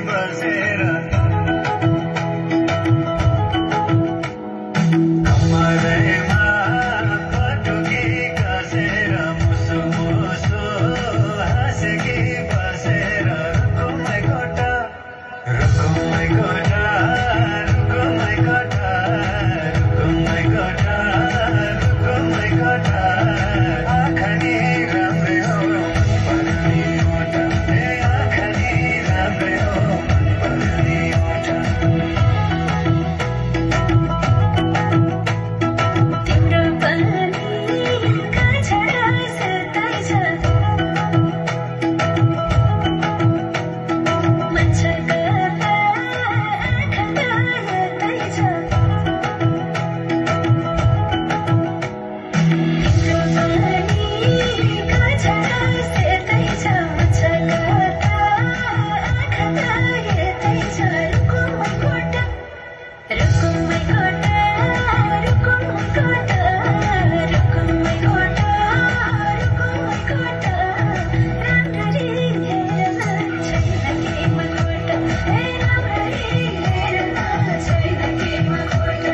बसेर कमरैमा पटुकी कसेर मुसु मुसु हाँसेकी बसेर रुकुमै कोठा रुकुमै कोठा रुकुमै कोठा रुकुमै कोठा रुकुमै कोठा आँखानी राम्रै हो पर्ने ओठा ए आँखानी राम्रै हो पर्ने ओठा तिम्रो पनि काछा सताइ छ मच्छरका आँखा लताइ छ तिम्रो पनि काछा सताइ छ मच्छरका आँखा लताइ छ रुकुमै कोठा रुकुमै कोठा रुकुमै कोठा रुकुमै कोठा रुकुमै कोठा राम्ररी हेर्न छैन केमा कोठा ए राम्ररी हेर्न छैन केमा कोठा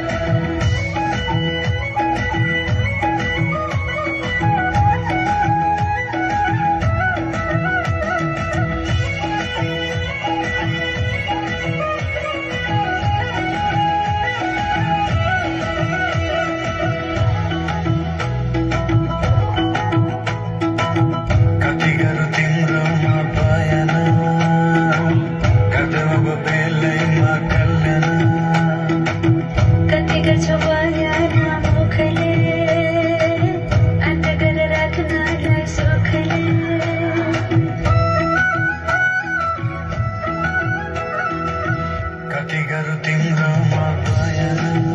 कति गरौँ तिम्रोमा बयान गर्दैमा बेलैमा कल्याण कति गर्छौ बयान मुखले अन्त गरेर राख्नलाई सुखले कति गरौँ तिम्रोमा बयान